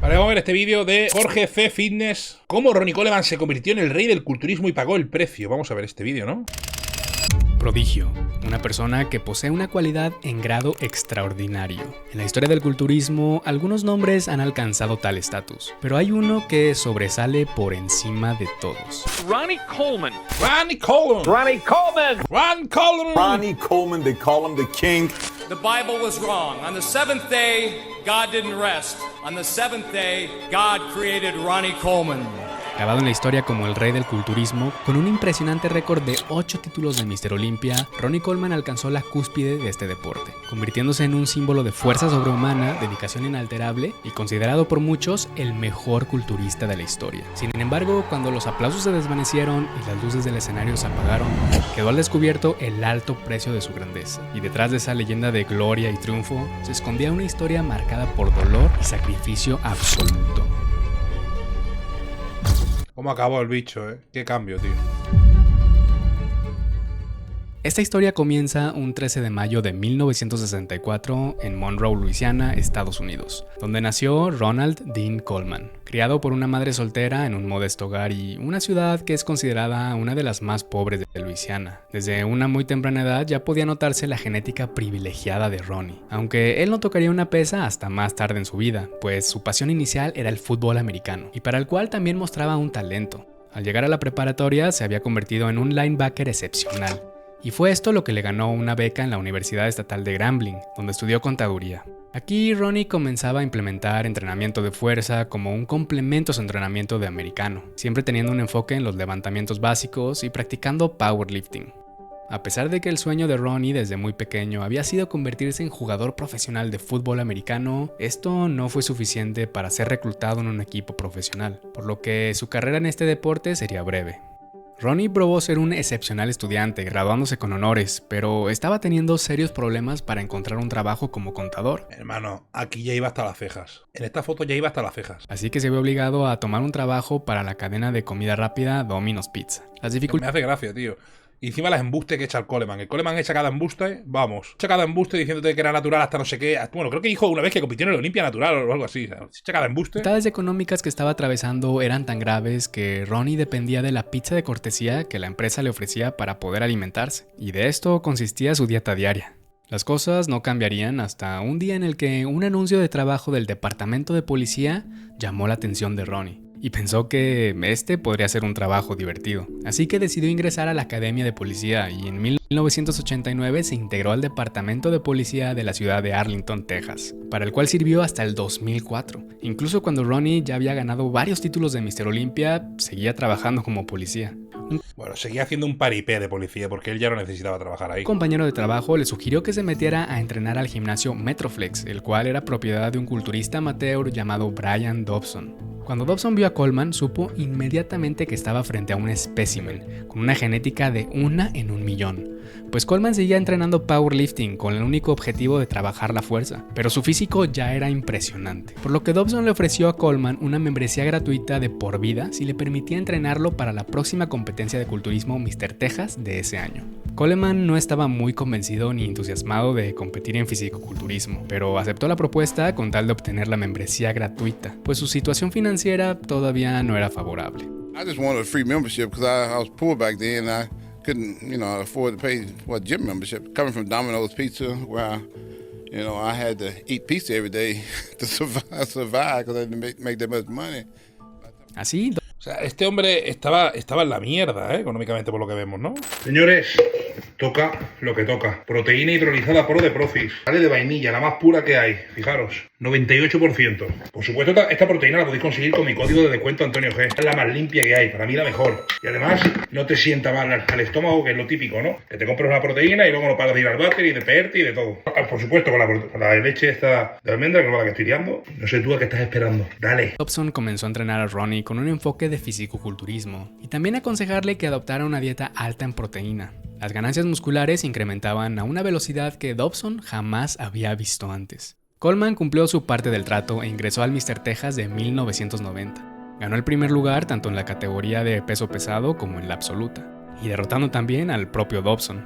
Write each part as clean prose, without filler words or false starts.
Vale, vamos a ver este vídeo de Jorge C. Fitness. Cómo Ronnie Coleman se convirtió en el rey del culturismo y pagó el precio. Vamos a ver este vídeo, ¿no? Prodigio, una persona que posee una cualidad en grado extraordinario. En la historia del culturismo, algunos nombres han alcanzado tal estatus, pero hay uno que sobresale por encima de todos. Ronnie Coleman. Ronnie Coleman. Ronnie Coleman. Ronnie Coleman. Ronnie Coleman, they call him the king. The Bible was wrong. On the seventh day, God didn't rest. On the seventh day, God created Ronnie Coleman. Grabado en la historia como el rey del culturismo, con un impresionante récord de 8 títulos de Mr. Olympia, Ronnie Coleman alcanzó la cúspide de este deporte, convirtiéndose en un símbolo de fuerza sobrehumana, dedicación inalterable y considerado por muchos el mejor culturista de la historia. Sin embargo, cuando los aplausos se desvanecieron y las luces del escenario se apagaron, quedó al descubierto el alto precio de su grandeza. Y detrás de esa leyenda de gloria y triunfo, se escondía una historia marcada por dolor y sacrificio absoluto. ¿Cómo acabó el bicho, eh? Qué cambio, tío. Esta historia comienza un 13 de mayo de 1964 en Monroe, Luisiana, Estados Unidos, donde nació Ronald Dean Coleman, criado por una madre soltera en un modesto hogar y una ciudad que es considerada una de las más pobres de Luisiana. Desde una muy temprana edad ya podía notarse la genética privilegiada de Ronnie, aunque él no tocaría una pesa hasta más tarde en su vida, pues su pasión inicial era el fútbol americano, y para el cual también mostraba un talento. Al llegar a la preparatoria se había convertido en un linebacker excepcional, y fue esto lo que le ganó una beca en la Universidad Estatal de Grambling, donde estudió contaduría. Aquí Ronnie comenzaba a implementar entrenamiento de fuerza como un complemento a su entrenamiento de americano, siempre teniendo un enfoque en los levantamientos básicos y practicando powerlifting. A pesar de que el sueño de Ronnie desde muy pequeño había sido convertirse en jugador profesional de fútbol americano, esto no fue suficiente para ser reclutado en un equipo profesional, por lo que su carrera en este deporte sería breve. Ronnie probó ser un excepcional estudiante, graduándose con honores, pero estaba teniendo serios problemas para encontrar un trabajo como contador. Hermano, aquí ya iba hasta las cejas. En esta foto ya iba hasta las cejas. Así que se vio obligado a tomar un trabajo para la cadena de comida rápida Domino's Pizza. Me hace gracia, tío. Y encima las embustes que echa el Coleman. El Coleman echa cada embuste, vamos. Echa cada embuste diciéndote que era natural hasta no sé qué. Bueno, creo que dijo una vez que compitió en el Olimpia Natural o algo así. Echa cada embuste. Las dificultades económicas que estaba atravesando eran tan graves que Ronnie dependía de la pizza de cortesía que la empresa le ofrecía para poder alimentarse. Y de esto consistía su dieta diaria. Las cosas no cambiarían hasta un día en el que un anuncio de trabajo del departamento de policía llamó la atención de Ronnie. Y pensó que este podría ser un trabajo divertido. Así que decidió ingresar a la academia de policía y en 1989 se integró al departamento de policía de la ciudad de Arlington, Texas, para el cual sirvió hasta el 2004. Incluso cuando Ronnie ya había ganado varios títulos de Mr. Olympia, seguía trabajando como policía. Bueno, seguía haciendo un paripé de policía porque él ya no necesitaba trabajar ahí. Un compañero de trabajo le sugirió que se metiera a entrenar al gimnasio Metroflex, el cual era propiedad de un culturista amateur llamado Brian Dobson. Cuando Dobson vio a Coleman, supo inmediatamente que estaba frente a un espécimen, con una genética de 1 en 1.000.000. Pues Coleman seguía entrenando powerlifting con el único objetivo de trabajar la fuerza, pero su físico ya era impresionante. Por lo que Dobson le ofreció a Coleman una membresía gratuita de por vida si le permitía entrenarlo para la próxima competencia de culturismo Mr. Texas de ese año. Coleman no estaba muy convencido ni entusiasmado de competir en fisicoculturismo, pero aceptó la propuesta con tal de obtener la membresía gratuita, pues su situación financiera todavía no era favorable. I just wanted a free membership because I was poor back then and I couldn't, afford to pay for a gym membership. Coming from Domino's Pizza, where, I had to eat pizza every day to survive because I didn't make that much money. Así, o sea, este hombre estaba en la mierda, económicamente, por lo que vemos, ¿no? Señores, toca lo que toca. Proteína hidrolizada Pro de Profis. Sale de vainilla, la más pura que hay. Fijaros, 98%. Por supuesto, esta proteína la podéis conseguir con mi código de descuento Antonio G. Es la más limpia que hay, para mí la mejor. Y además, no te sienta mal al estómago, que es lo típico, ¿no? Que te compres una proteína y luego no pagas de ir al váter y de peerte y de todo. Por supuesto, con la leche esta de almendra, que es la que estoy liando. No sé tú a qué estás esperando. Dale. Dobson comenzó a entrenar a Ronnie con un enfoque de fisicoculturismo y también aconsejarle que adoptara una dieta alta en proteína. Las ganancias musculares incrementaban a una velocidad que Dobson jamás había visto antes. Coleman cumplió su parte del trato e ingresó al Mr. Texas de 1990. Ganó el primer lugar tanto en la categoría de peso pesado como en la absoluta, y derrotando también al propio Dobson.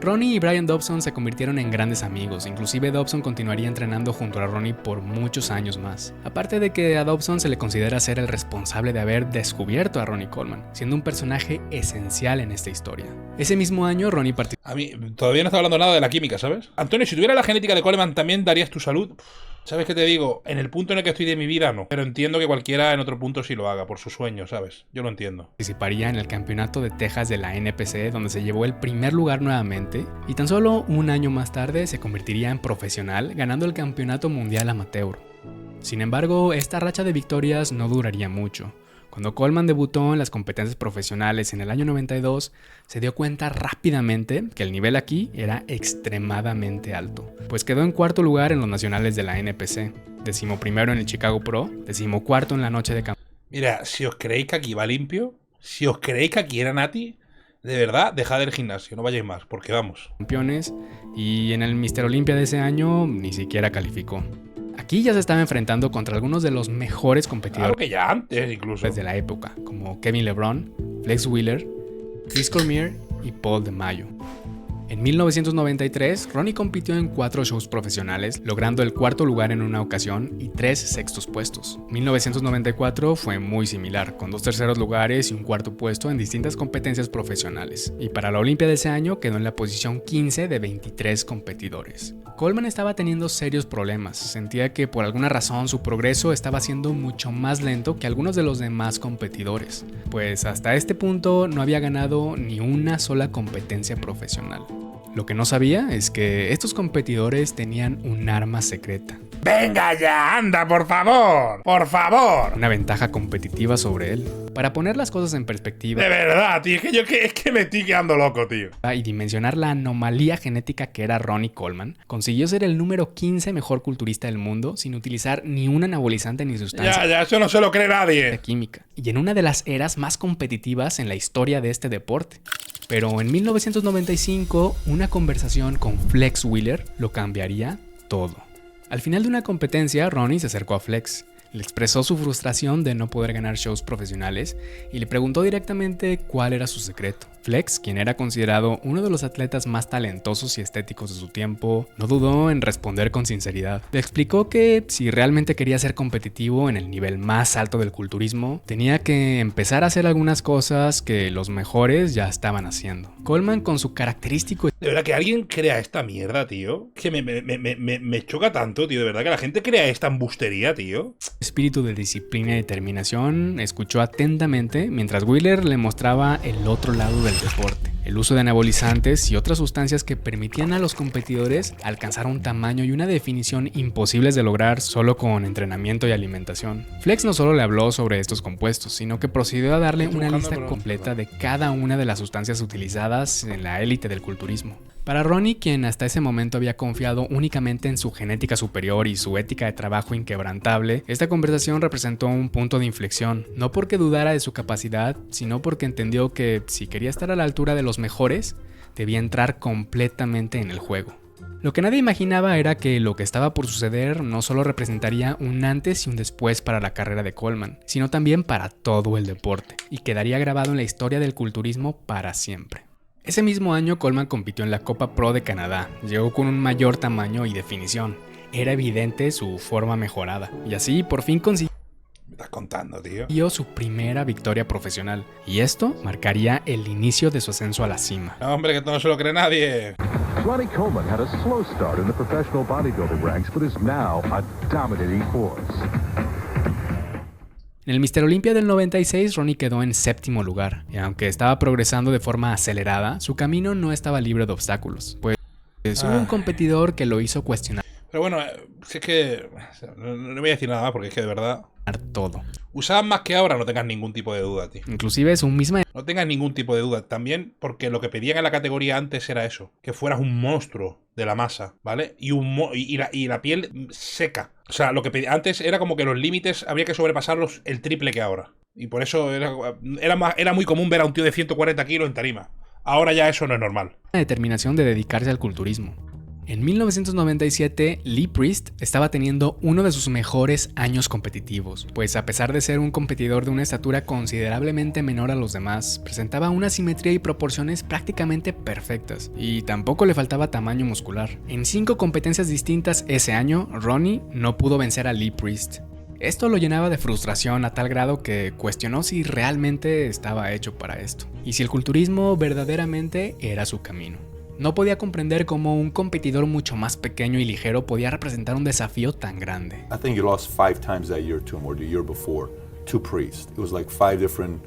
Ronnie y Brian Dobson se convirtieron en grandes amigos, inclusive Dobson continuaría entrenando junto a Ronnie por muchos años más. Aparte de que a Dobson se le considera ser el responsable de haber descubierto a Ronnie Coleman, siendo un personaje esencial en esta historia. Ese mismo año Ronnie participó... A mí todavía no está hablando nada de la química, ¿sabes? Antonio, si tuviera la genética de Coleman, ¿también darías tu salud? ¿Sabes qué te digo? En el punto en el que estoy de mi vida, no. Pero entiendo que cualquiera en otro punto sí lo haga, por su sueño, ¿sabes? Yo lo entiendo. Participaría en el campeonato de Texas de la NPC, donde se llevó el primer lugar nuevamente, y tan solo un año más tarde se convertiría en profesional, ganando el campeonato mundial amateur. Sin embargo, esta racha de victorias no duraría mucho. Cuando Coleman debutó en las competencias profesionales en el año 92, se dio cuenta rápidamente que el nivel aquí era extremadamente alto, pues quedó en cuarto lugar en los nacionales de la NPC, 11º en el Chicago Pro, 14º en la noche de campeonato. Mira, si os creéis que aquí va limpio, si os creéis que aquí era Nati, de verdad, dejad el gimnasio, no vayáis más, porque vamos. Campeones, y en el Mr. Olympia de ese año ni siquiera calificó. Aquí ya se estaba enfrentando contra algunos de los mejores competidores claro que ya antes incluso de la época, como Kevin LeBron, Flex Wheeler, Chris Cormier y Paul DeMaio. En 1993, Ronnie compitió en 4 shows profesionales, logrando el cuarto lugar en una ocasión y 3 sextos puestos. 1994 fue muy similar, con 2 terceros lugares y un cuarto puesto en distintas competencias profesionales, y para la Olimpia de ese año quedó en la posición 15 de 23 competidores. Coleman estaba teniendo serios problemas, sentía que por alguna razón su progreso estaba siendo mucho más lento que algunos de los demás competidores, pues hasta este punto no había ganado ni una sola competencia profesional. Lo que no sabía es que estos competidores tenían un arma secreta. ¡Venga ya, anda, por favor! ¡Por favor! Una ventaja competitiva sobre él. Para poner las cosas en perspectiva... De verdad, tío, es que me estoy quedando loco, tío. Y dimensionar la anomalía genética que era Ronnie Coleman, consiguió ser el número 15 mejor culturista del mundo sin utilizar ni un anabolizante ni sustancia. Ya, eso no se lo cree nadie. Química. Y en una de las eras más competitivas en la historia de este deporte. Pero en 1995, una conversación con Flex Wheeler lo cambiaría todo. Al final de una competencia, Ronnie se acercó a Flex, le expresó su frustración de no poder ganar shows profesionales y le preguntó directamente cuál era su secreto. Flex, quien era considerado uno de los atletas más talentosos y estéticos de su tiempo, no dudó en responder con sinceridad. Le explicó que si realmente quería ser competitivo en el nivel más alto del culturismo, tenía que empezar a hacer algunas cosas que los mejores ya estaban haciendo. Coleman, con su característico... De verdad que alguien crea esta mierda, tío. Que me choca tanto, tío. De verdad que la gente crea esta embustería, tío. Espíritu de disciplina y determinación, escuchó atentamente mientras Wheeler le mostraba el otro lado del deporte. El uso de anabolizantes y otras sustancias que permitían a los competidores alcanzar un tamaño y una definición imposibles de lograr solo con entrenamiento y alimentación. Flex no solo le habló sobre estos compuestos, sino que procedió a darle una lista completa de cada una de las sustancias utilizadas en la élite del culturismo. Para Ronnie, quien hasta ese momento había confiado únicamente en su genética superior y su ética de trabajo inquebrantable, esta conversación representó un punto de inflexión, no porque dudara de su capacidad, sino porque entendió que si quería estar a la altura de los mejores, debía entrar completamente en el juego. Lo que nadie imaginaba era que lo que estaba por suceder no solo representaría un antes y un después para la carrera de Coleman, sino también para todo el deporte, y quedaría grabado en la historia del culturismo para siempre. Ese mismo año Coleman compitió en la Copa Pro de Canadá, llegó con un mayor tamaño y definición, era evidente su forma mejorada, y así por fin consiguió ¿Me estás contando, tío? Su primera victoria profesional, y esto marcaría el inicio de su ascenso a la cima. No, hombre, que esto no se lo cree nadie. Ronnie Coleman had a slow start in the professional bodybuilding ranks, but is now a dominating force. En el Mr. Olympia del 96, Ronnie quedó en 7º lugar, y aunque estaba progresando de forma acelerada, su camino no estaba libre de obstáculos, pues hubo un competidor que lo hizo cuestionar. Pero bueno, si es que... No voy a decir nada más porque es que de verdad... Todo. Usaban más que ahora, no tengas ningún tipo de duda, tío. Inclusive su misma... No tengas ningún tipo de duda. También porque lo que pedían en la categoría antes era eso. Que fueras un monstruo de la masa, ¿vale? Y la piel seca. O sea, lo que pedían antes era como que los límites habría que sobrepasarlos el triple que ahora. Y por eso era muy común ver a un tío de 140 kilos en tarima. Ahora ya eso no es normal. La determinación de dedicarse al culturismo. En 1997, Lee Priest estaba teniendo uno de sus mejores años competitivos, pues a pesar de ser un competidor de una estatura considerablemente menor a los demás, presentaba una simetría y proporciones prácticamente perfectas, y tampoco le faltaba tamaño muscular. En 5 competencias distintas ese año, Ronnie no pudo vencer a Lee Priest. Esto lo llenaba de frustración a tal grado que cuestionó si realmente estaba hecho para esto, y si el culturismo verdaderamente era su camino. No podía comprender cómo un competidor mucho más pequeño y ligero podía representar un desafío tan grande. I think you lost 5 times that year to him, or the year before, to Priest. It was like 5 different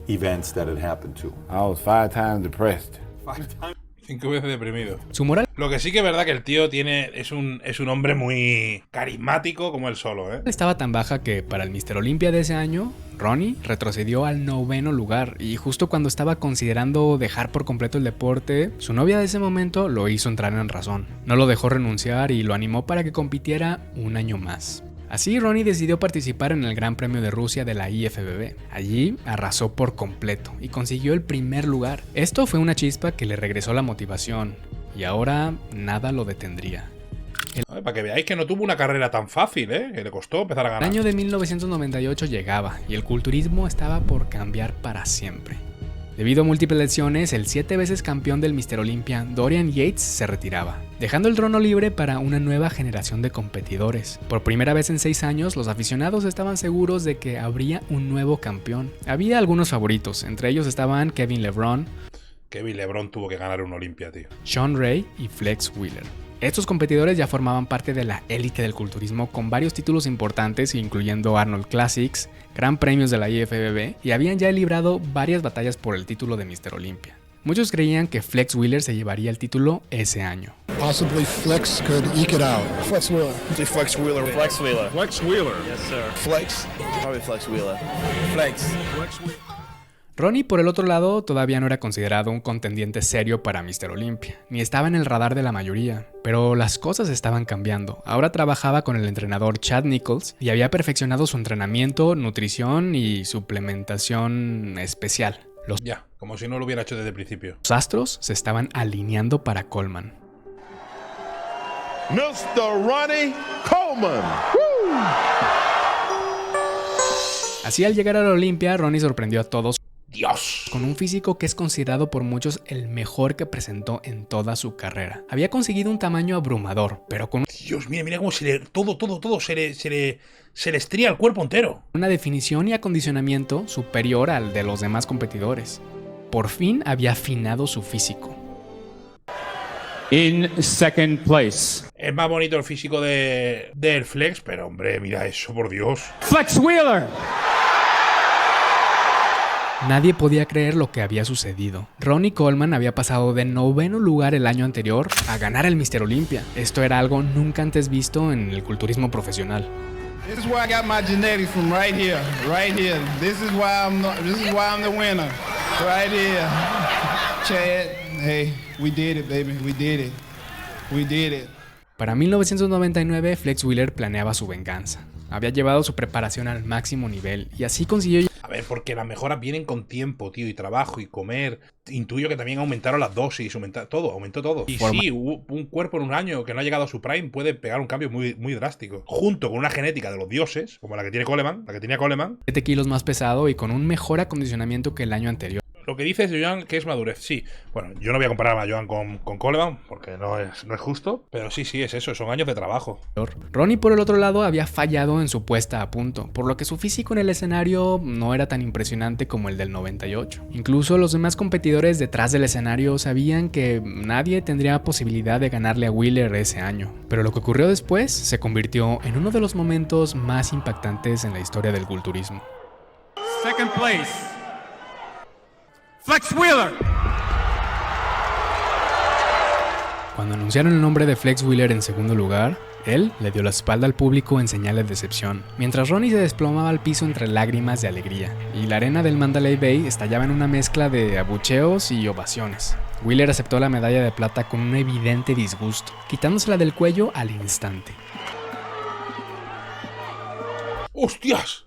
events that had happened to him. I was 5 times depressed. 5 times. 5 veces deprimido. Su moral Lo que sí que es verdad que el tío es un hombre muy carismático como él solo, ¿eh? estaba tan baja que para el Mr. Olympia de ese año, Ronnie retrocedió al 9º lugar, y justo cuando estaba considerando dejar por completo el deporte, su novia de ese momento lo hizo entrar en razón. No lo dejó renunciar y lo animó para que compitiera un año más. Así, Ronnie decidió participar en el Gran Premio de Rusia de la IFBB. Allí arrasó por completo y consiguió el primer lugar. Esto fue una chispa que le regresó la motivación, y ahora nada lo detendría. Para que veáis que no tuvo una carrera tan fácil, ¿eh? Que le costó empezar a El ganar. año de 1998 llegaba y el culturismo estaba por cambiar para siempre. Debido a múltiples lesiones, el 7 veces campeón del Mr. Olympia, Dorian Yates, se retiraba, dejando el trono libre para una nueva generación de competidores. Por primera vez en 6 años, los aficionados estaban seguros de que habría un nuevo campeón. Había algunos favoritos, entre ellos estaban Kevin LeBron, Kevin LeBron tuvo que ganar un Olympia, tío. Shawn Ray y Flex Wheeler. Estos competidores ya formaban parte de la élite del culturismo con varios títulos importantes, incluyendo Arnold Classics, Gran Premios de la IFBB, y habían ya librado varias batallas por el título de Mr. Olympia. Muchos creían que Flex Wheeler se llevaría el título ese año. Possibly Flex could eke it out. Flex Wheeler. Flex Wheeler. Flex Wheeler. Flex Wheeler. Yes, sir. Flex. Probably Flex Wheeler. Flex. Ronnie, por el otro lado, todavía no era considerado un contendiente serio para Mr. Olympia, ni estaba en el radar de la mayoría, pero las cosas estaban cambiando. Ahora trabajaba con el entrenador Chad Nichols y había perfeccionado su entrenamiento, nutrición y suplementación especial. Ya, como si no lo hubiera hecho desde el principio. Los astros se estaban alineando para Coleman. Mr. Ronnie Coleman. Así, al llegar a la Olympia, Ronnie sorprendió a todos. ¡Dios! Con un físico que es considerado por muchos el mejor que presentó en toda su carrera. Había conseguido un tamaño abrumador, pero con Dios, mira cómo todo se le estría el cuerpo entero. una definición y acondicionamiento superior al de los demás competidores. Por fin había afinado su físico. In second place, Es más bonito el físico del Flex, pero hombre, mira eso, por Dios. Flex Wheeler. Nadie podía creer lo que había sucedido. Ronnie Coleman había pasado de 9º lugar el año anterior a ganar el Mr. Olympia. Esto era algo nunca antes visto en el culturismo profesional. This is where I got my genetics from, right here. Right here. This is why I'm the winner. Right here. Chad, hey, we did it, baby. We did it. We did it. Para 1999, Flex Wheeler planeaba su venganza. Había llevado su preparación al máximo nivel y así consiguió. A ver, porque las mejoras vienen con tiempo, tío, y trabajo y comer. Intuyo que también aumentaron las dosis, aumentó todo. Y sí, un cuerpo en un año que no ha llegado a su prime puede pegar un cambio muy, muy drástico. Junto con una genética de los dioses, como la que tenía Coleman. 7 kilos más pesado y con un mejor acondicionamiento que el año anterior. Lo que dice Joan que es madurez, sí. Bueno, yo no voy a comparar a Joan con Coleman, porque no es justo, pero sí, es eso, son años de trabajo. Ronnie, por el otro lado, había fallado en su puesta a punto, por lo que su físico en el escenario no era tan impresionante como el del 98. Incluso los demás competidores detrás del escenario sabían que nadie tendría posibilidad de ganarle a Wheeler ese año. Pero lo que ocurrió después se convirtió en uno de los momentos más impactantes en la historia del culturismo. Second place, Flex Wheeler. Cuando anunciaron el nombre de Flex Wheeler en segundo lugar, él le dio la espalda al público en señal de decepción, mientras Ronnie se desplomaba al piso entre lágrimas de alegría, y la arena del Mandalay Bay estallaba en una mezcla de abucheos y ovaciones. Wheeler aceptó la medalla de plata con un evidente disgusto, quitándosela del cuello al instante. ¡Hostias!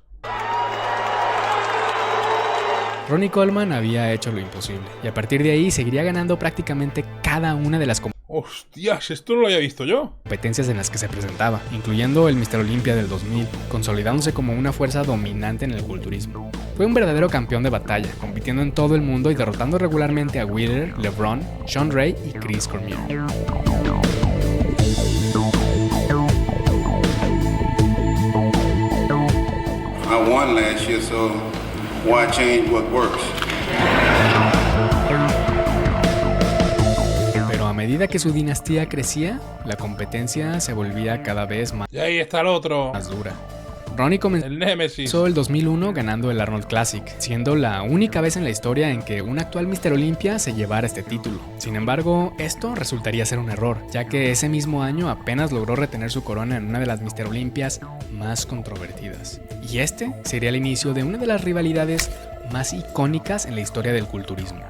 Ronnie Coleman había hecho lo imposible, y a partir de ahí seguiría ganando prácticamente cada una de las Hostias, esto no lo había visto yo. Competencias en las que se presentaba, incluyendo el Mr. Olympia del 2000, consolidándose como una fuerza dominante en el culturismo. Fue un verdadero campeón de batalla, compitiendo en todo el mundo y derrotando regularmente a Wheeler, LeBron, Sean Ray y Chris Cormier. I won last year, so why change what works? Pero a medida que su dinastía crecía, la competencia se volvía cada vez más, Y ahí está el otro. más dura. Ronnie comenzó El Némesis. el 2001 ganando el Arnold Classic, siendo la única vez en la historia en que un actual Mr. Olympia se llevara este título. Sin embargo, esto resultaría ser un error, ya que ese mismo año apenas logró retener su corona en una de las Mr. Olympias más controvertidas. Y este sería el inicio de una de las rivalidades más icónicas en la historia del culturismo.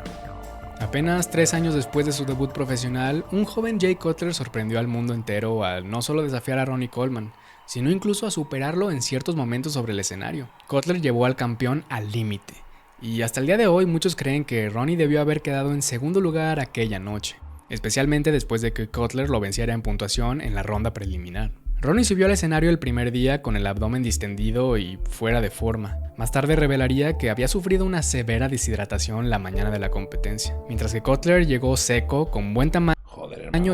Apenas 3 años después de su debut profesional, un joven Jay Cutler sorprendió al mundo entero al no solo desafiar a Ronnie Coleman, sino incluso a superarlo en ciertos momentos sobre el escenario. Cutler llevó al campeón al límite, y hasta el día de hoy muchos creen que Ronnie debió haber quedado en segundo lugar aquella noche, especialmente después de que Cutler lo venciera en puntuación en la ronda preliminar. Ronnie subió al escenario el primer día con el abdomen distendido y fuera de forma. Más tarde revelaría que había sufrido una severa deshidratación la mañana de la competencia, mientras que Cutler llegó seco, con buen tamaño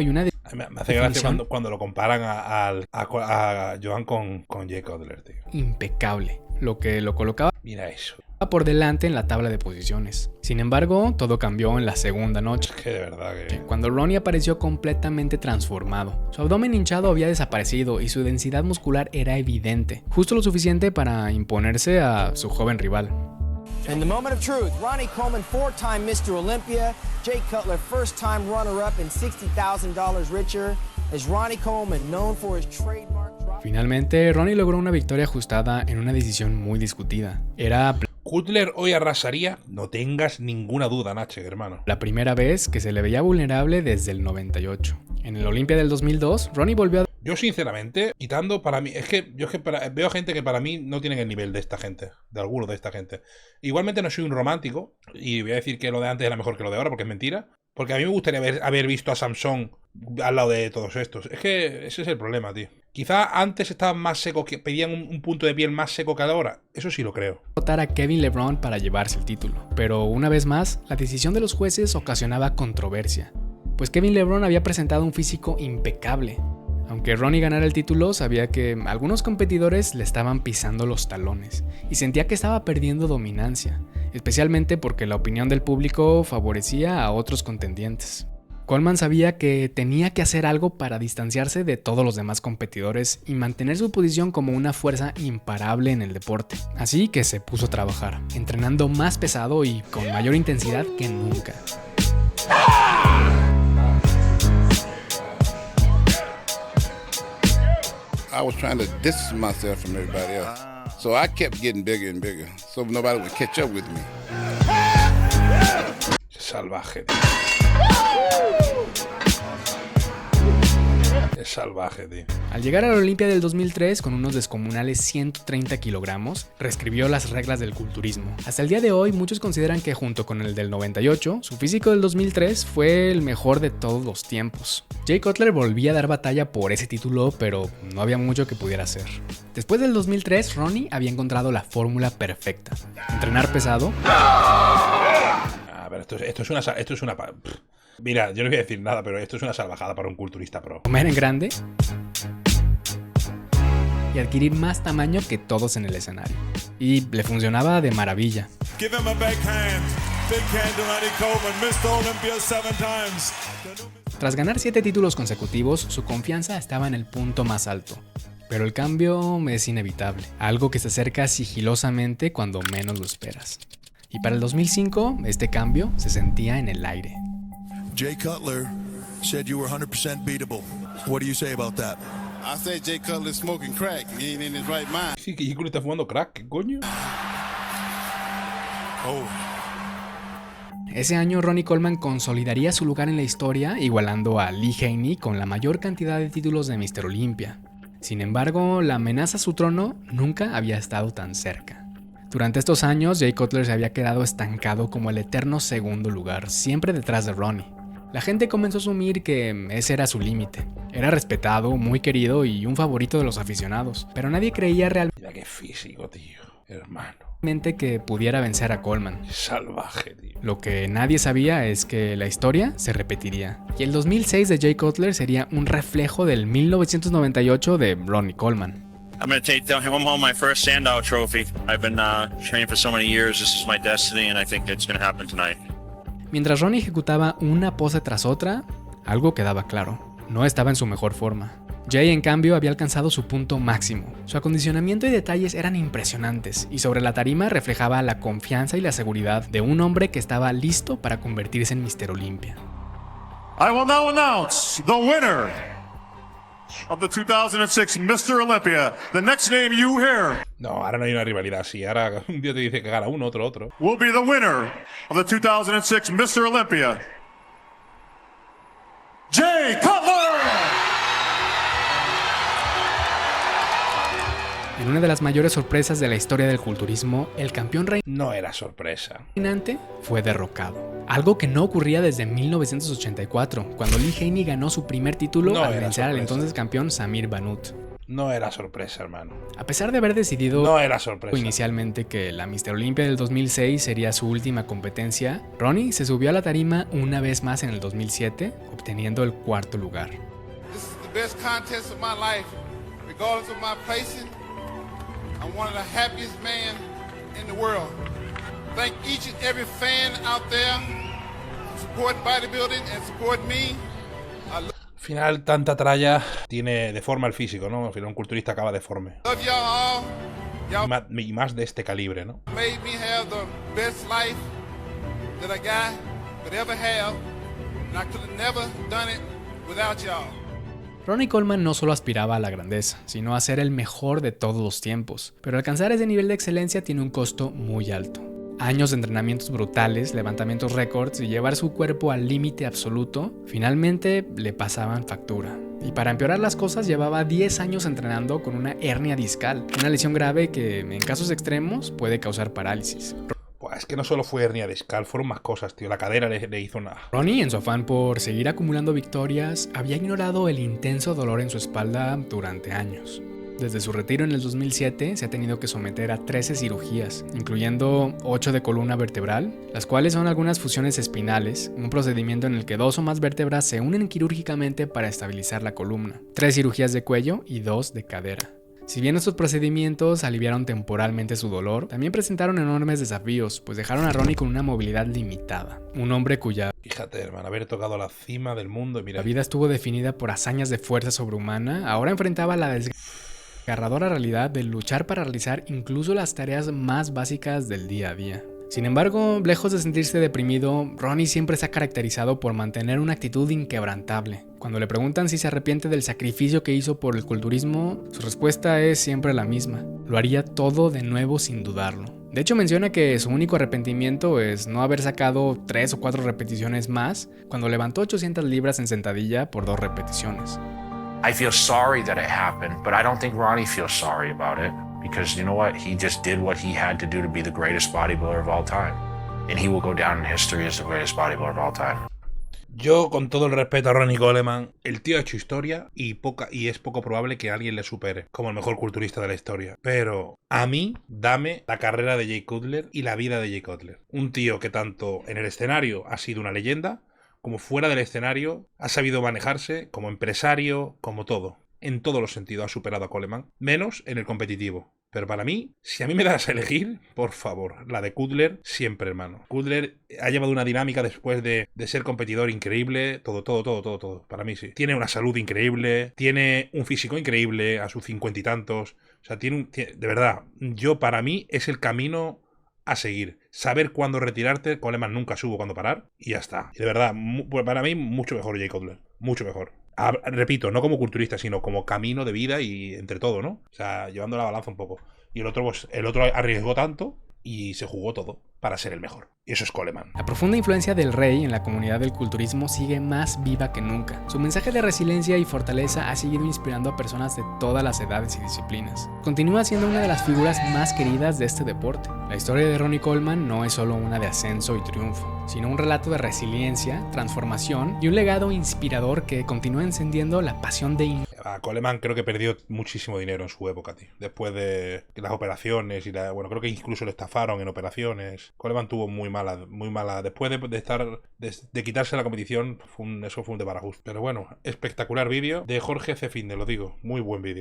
y una Me hace gracia cuando lo comparan a Joan con Jay Cutler, tío. impecable, lo que lo colocaba Mira eso. por delante en la tabla de posiciones. Sin embargo, todo cambió en la segunda noche, Es que de verdad que... cuando Ronnie apareció completamente transformado. Su abdomen hinchado había desaparecido y su densidad muscular era evidente, justo lo suficiente para imponerse a su joven rival. In the moment of truth, Ronnie Coleman, 4-time Mr. Olympia. Jay Cutler, first-time runner-up and $60,000 richer. As Ronnie Coleman, known for his trademark... Finalmente, Ronnie logró una victoria ajustada en una decisión muy discutida. Era Cutler hoy arrasaría, no tengas ninguna duda, Nache, hermano. la primera vez que se le veía vulnerable desde el 98. En el Olympia del 2002, Ronnie volvió a... Yo sinceramente, quitando para mí, veo gente que para mí no tienen el nivel de esta gente, de algunos de esta gente. Igualmente no soy un romántico, y voy a decir que lo de antes era mejor que lo de ahora, porque es mentira. Porque a mí me gustaría haber visto a Samson al lado de todos estos. Es que ese es el problema, tío. Quizá antes estaban más secos, que pedían un punto de piel más seco que ahora. Eso sí lo creo. Votar a Kevin LeBron para llevarse el título. Pero una vez más, la decisión de los jueces ocasionaba controversia, pues Kevin LeBron había presentado un físico impecable. Aunque Ronnie ganara el título, sabía que algunos competidores le estaban pisando los talones y sentía que estaba perdiendo dominancia, especialmente porque la opinión del público favorecía a otros contendientes. Coleman sabía que tenía que hacer algo para distanciarse de todos los demás competidores y mantener su posición como una fuerza imparable en el deporte. Así que se puso a trabajar, entrenando más pesado y con mayor intensidad que nunca. I was trying to distance myself from everybody else. So I kept getting bigger and bigger, so nobody would catch up with me. Salvaje, tío. Es salvaje, tío. Al llegar a la Olympia del 2003 con unos descomunales 130 kilogramos, reescribió las reglas del culturismo. Hasta el día de hoy, muchos consideran que junto con el del 98, su físico del 2003 fue el mejor de todos los tiempos. Jay Cutler volvía a dar batalla por ese título, pero no había mucho que pudiera hacer. Después del 2003, Ronnie había encontrado la fórmula perfecta: entrenar pesado. A ver, esto es una... Mira, yo no voy a decir nada, pero esto es una salvajada para un culturista pro. Comer en grande y adquirir más tamaño que todos en el escenario. Y le funcionaba de maravilla. Give him a big hand. Big hand to Ronnie Coleman, Mr. Olympia 7 times. Tras ganar 7 títulos consecutivos, su confianza estaba en el punto más alto. Pero el cambio es inevitable, algo que se acerca sigilosamente cuando menos lo esperas. Y para el 2005, este cambio se sentía en el aire. Jay Cutler said you were 100% beatable. What do you say about that? I said Jay Cutler smoking crack. He ain't in his right mind. Sí, que Jay Cutler está fumando crack, ¿qué coño? Ese año Ronnie Coleman consolidaría su lugar en la historia, igualando a Lee Haney con la mayor cantidad de títulos de Mr. Olympia. Sin embargo, la amenaza a su trono nunca había estado tan cerca. Durante estos años, Jay Cutler se había quedado estancado como el eterno segundo lugar, siempre detrás de Ronnie. La gente comenzó a asumir que ese era su límite. Era respetado, muy querido y un favorito de los aficionados, pero nadie creía realmente Mira qué físico, tío, hermano. que pudiera vencer a Coleman. Salvaje, tío. Lo que nadie sabía es que la historia se repetiría. Y el 2006 de Jay Cutler sería un reflejo del 1998 de Ronnie Coleman. I'm going to take home my first Sandow trophy. I've been training for so many years. This is my destiny, and I think it's going to happen tonight. Mientras Ronnie ejecutaba una pose tras otra, algo quedaba claro. No estaba en su mejor forma. Jay, en cambio, había alcanzado su punto máximo. Su acondicionamiento y detalles eran impresionantes, y sobre la tarima reflejaba la confianza y la seguridad de un hombre que estaba listo para convertirse en Mr. Olympia. I will now announce the winner of the 2006 Mr. Olympia. The next name you hear. No, ahora no hay una rivalidad así. Ahora un día te dice que gana uno, otro. Will be the winner of the 2006 Mr. Olympia, Jay Cutler. En una de las mayores sorpresas de la historia del culturismo, el campeón no era sorpresa. Reinante fue derrocado. Algo que no ocurría desde 1984, cuando Lee Haney ganó su primer título al vencer al entonces campeón Samir Bannout. No era sorpresa, hermano. A pesar de haber decidido no era sorpresa. Inicialmente que la Mr. Olympia del 2006 sería su última competencia, Ronnie se subió a la tarima una vez más en el 2007, obteniendo el cuarto lugar. This is the best contest of my life, regardless of my placing. I'm one of the happiest men in the world. Thank each and every fan out there for supporting bodybuilding and supporting me. Al final, tanta tralla tiene deforma el físico, ¿no? Al final, un culturista acaba deforme. Love y'all all. Y más de este calibre, ¿no? Made me have the best life that a guy could ever have, and I could have never done it without y'all. Ronnie Coleman no solo aspiraba a la grandeza, sino a ser el mejor de todos los tiempos, pero alcanzar ese nivel de excelencia tiene un costo muy alto. Años de entrenamientos brutales, levantamientos récords y llevar su cuerpo al límite absoluto, finalmente le pasaban factura. Y para empeorar las cosas llevaba 10 años entrenando con una hernia discal, una lesión grave que en casos extremos puede causar parálisis. Es que no solo fue hernia discal, fueron más cosas, tío. La cadera le hizo nada. Ronnie, en su afán por seguir acumulando victorias, había ignorado el intenso dolor en su espalda durante años. Desde su retiro en el 2007 se ha tenido que someter a 13 cirugías, incluyendo 8 de columna vertebral, las cuales son algunas fusiones espinales, un procedimiento en el que 2 o más vértebras se unen quirúrgicamente para estabilizar la columna, 3 cirugías de cuello y 2 de cadera. Si bien estos procedimientos aliviaron temporalmente su dolor, también presentaron enormes desafíos, pues dejaron a Ronnie con una movilidad limitada. Un hombre cuya Fíjate, hermano, haber tocado la cima del mundo y mira. La vida estuvo definida por hazañas de fuerza sobrehumana, ahora enfrentaba la desgarradora realidad de luchar para realizar incluso las tareas más básicas del día a día. Sin embargo, lejos de sentirse deprimido, Ronnie siempre se ha caracterizado por mantener una actitud inquebrantable. Cuando le preguntan si se arrepiente del sacrificio que hizo por el culturismo, su respuesta es siempre la misma: lo haría todo de nuevo sin dudarlo. De hecho, menciona que su único arrepentimiento es no haber sacado 3 o 4 repeticiones más cuando levantó 800 libras en sentadilla por 2 repeticiones. I feel sorry that it happened, but I don't think Ronnie feels sorry about it. Because you know what? He just did what he had to do to be the greatest bodybuilder of all time. And he will go down in history as the greatest bodybuilder of all time. Yo, con todo el respeto a Ronnie Coleman, el tío ha hecho historia y es poco probable que alguien le supere como el mejor culturista de la historia. Pero a mí, dame la carrera de Jay Cutler y la vida de Jay Cutler. Un tío que tanto en el escenario ha sido una leyenda, como fuera del escenario ha sabido manejarse como empresario, como todo. En todos los sentidos ha superado a Coleman, menos en el competitivo. Pero para mí, si a mí me das a elegir, por favor, la de Cutler siempre, hermano. Cutler ha llevado una dinámica después de ser competidor increíble, todo. Para mí sí. Tiene una salud increíble, tiene un físico increíble a sus 50 y tantos. O sea, de verdad, para mí es el camino a seguir. Saber cuándo retirarte, Coleman nunca supo cuándo parar y ya está. Y de verdad, para mí, mucho mejor Jay Cutler. Mucho mejor. Repito, no como culturista, sino como camino de vida y entre todo, ¿no? O sea, llevando la balanza un poco. Y el otro arriesgó tanto y se jugó todo. para ser el mejor. Y eso es Coleman. La profunda influencia del Rey en la comunidad del culturismo sigue más viva que nunca. Su mensaje de resiliencia y fortaleza ha seguido inspirando a personas de todas las edades y disciplinas. Continúa siendo una de las figuras más queridas de este deporte. La historia de Ronnie Coleman no es solo una de ascenso y triunfo, sino un relato de resiliencia, transformación y un legado inspirador que continúa encendiendo la pasión de... Coleman creo que perdió muchísimo dinero en su época, tío. Después de las operaciones y bueno, creo que incluso le estafaron en operaciones. Coleman tuvo muy mala. Después de quitarse la competición, eso fue un desbarajuste. Pero bueno, espectacular vídeo de Jorge Cefinde, lo digo. Muy buen vídeo.